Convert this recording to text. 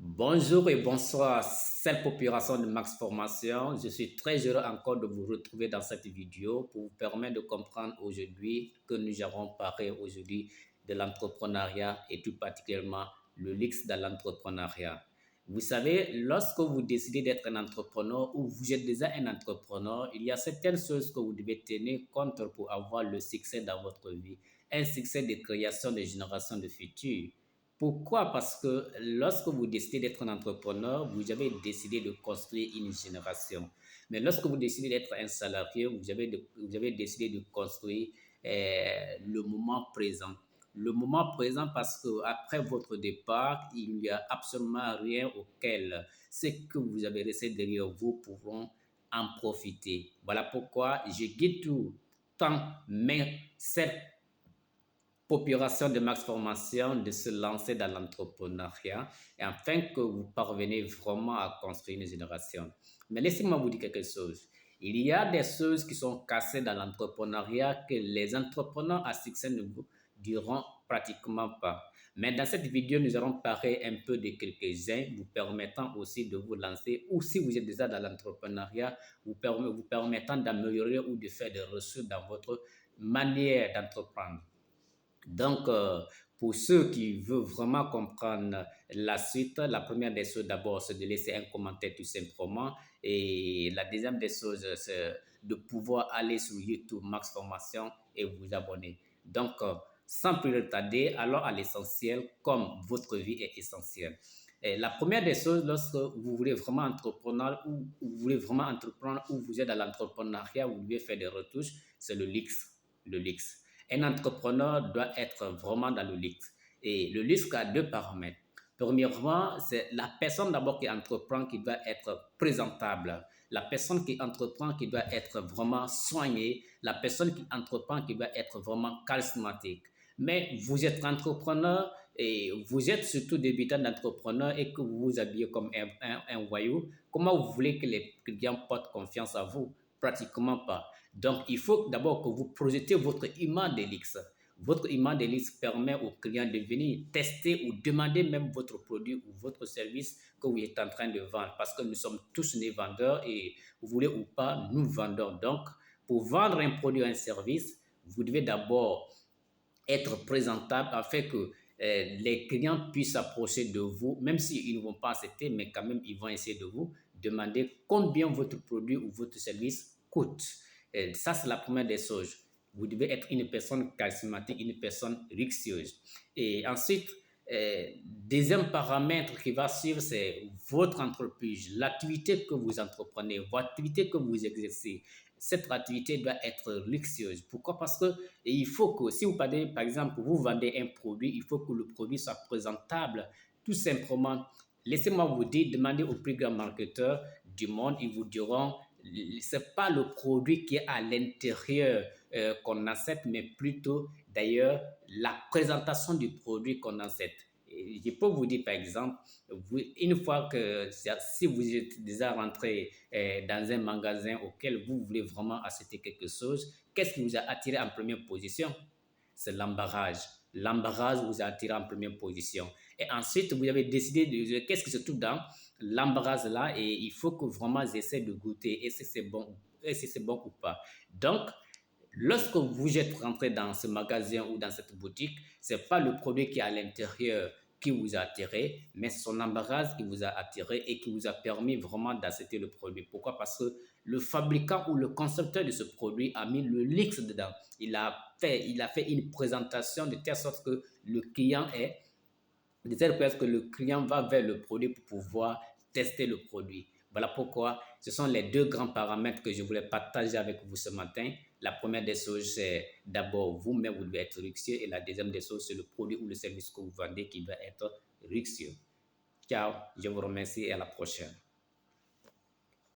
Bonjour et bonsoir, cette population de Max Formation. Je suis très heureux encore de vous retrouver dans cette vidéo pour vous permettre de comprendre aujourd'hui que nous allons parler aujourd'hui de l'entrepreneuriat et tout particulièrement le luxe dans l'entrepreneuriat. Vous savez, lorsque vous décidez d'être un entrepreneur ou vous êtes déjà un entrepreneur, il y a certaines choses que vous devez tenir compte pour avoir le succès dans votre vie. Un succès de création de générations de futurs. Pourquoi? Parce que lorsque vous décidez d'être un entrepreneur, vous avez décidé de construire une génération. Mais lorsque vous décidez d'être un salarié, vous avez décidé de construire le moment présent. Le moment présent parce que après votre départ, il n'y a absolument rien auquel ceux que vous avez laissé derrière vous pourront en profiter. Voilà pourquoi je guide tout temps, mais cette population de Max Formation de se lancer dans l'entrepreneuriat et afin que vous parvenez vraiment à construire une génération. Mais laissez-moi vous dire quelque chose. Il y a des choses qui sont cassées dans l'entrepreneuriat que les entrepreneurs à succès ne vous diront pratiquement pas. Mais dans cette vidéo, nous allons parler un peu de quelques-uns vous permettant aussi de vous lancer ou si vous êtes déjà dans l'entrepreneuriat, vous permettant d'améliorer ou de faire des ressources dans votre manière d'entreprendre. Donc, pour ceux qui veulent vraiment comprendre la suite, la première des choses d'abord, c'est de laisser un commentaire tout simplement. Et la deuxième des choses, c'est de pouvoir aller sur YouTube Max Formation et vous abonner. Donc, sans plus retarder, allons à l'essentiel comme votre vie est essentielle. Et la première des choses, lorsque vous voulez vraiment entreprendre ou vous voulez vraiment entreprendre ou vous êtes dans l'entrepreneuriat, vous devez faire des retouches, c'est le luxe. Le luxe. Un entrepreneur doit être vraiment dans le luxe. Et le luxe a deux paramètres. Premièrement, c'est la personne d'abord qui entreprend qui doit être présentable. La personne qui entreprend qui doit être vraiment soignée. La personne qui entreprend qui doit être vraiment charismatique. Mais vous êtes entrepreneur et vous êtes surtout débutant d'entrepreneur et que vous vous habillez comme un voyou. Comment vous voulez que les clients portent confiance à vous? Pratiquement pas. Donc, il faut d'abord que vous projetez votre image de luxe. Votre image de luxe permet aux clients de venir tester ou demander même votre produit ou votre service que vous êtes en train de vendre. Parce que nous sommes tous des vendeurs et vous voulez ou pas, nous vendons. Donc, pour vendre un produit ou un service, vous devez d'abord être présentable afin que les clients puissent s'approcher de vous, même s'ils ne vont pas accepter, mais quand même, ils vont essayer de vous demander combien votre produit ou votre service coûte. Et ça, c'est la première des choses. Vous devez être une personne charismatique, une personne luxueuse. Et ensuite, deuxième paramètre qui va suivre, c'est votre entreprise, l'activité que vous entreprenez, votre activité que vous exercez. Cette activité doit être luxueuse. Pourquoi? Parce que il faut que, si vous parlez, par exemple, vous vendez un produit, il faut que le produit soit présentable. Tout simplement, laissez-moi vous dire, demandez aux plus grands marketeurs du monde, ils vous diront, c'est pas le produit qui est à l'intérieur qu'on achète, mais plutôt d'ailleurs la présentation du produit qu'on achète. Et je peux vous dire par exemple, une fois que si vous êtes déjà rentré dans un magasin auquel vous voulez vraiment acheter quelque chose, qu'est-ce qui vous a attiré en première position? C'est l'embarras. L'embarras vous a attiré en première position. Et ensuite, vous avez décidé de qu'est-ce qui se trouve dans l'embarras là et il faut que vraiment j'essaie de goûter et si c'est bon, et si c'est bon ou pas. Donc, lorsque vous êtes rentré dans ce magasin ou dans cette boutique, ce n'est pas le produit qui est à l'intérieur qui vous a attiré, mais son embarras qui vous a attiré et qui vous a permis vraiment d'acheter le produit. Pourquoi? Parce que le fabricant ou le concepteur de ce produit a mis le luxe dedans. Il a fait une présentation de telle sorte que le client est, de telle sorte que le client va vers le produit pour pouvoir tester le produit. Voilà pourquoi ce sont les deux grands paramètres que je voulais partager avec vous ce matin. La première des choses, c'est d'abord vous-même, vous devez être luxueux. Et la deuxième des choses, c'est le produit ou le service que vous vendez qui doit être luxueux. Ciao, je vous remercie et à la prochaine.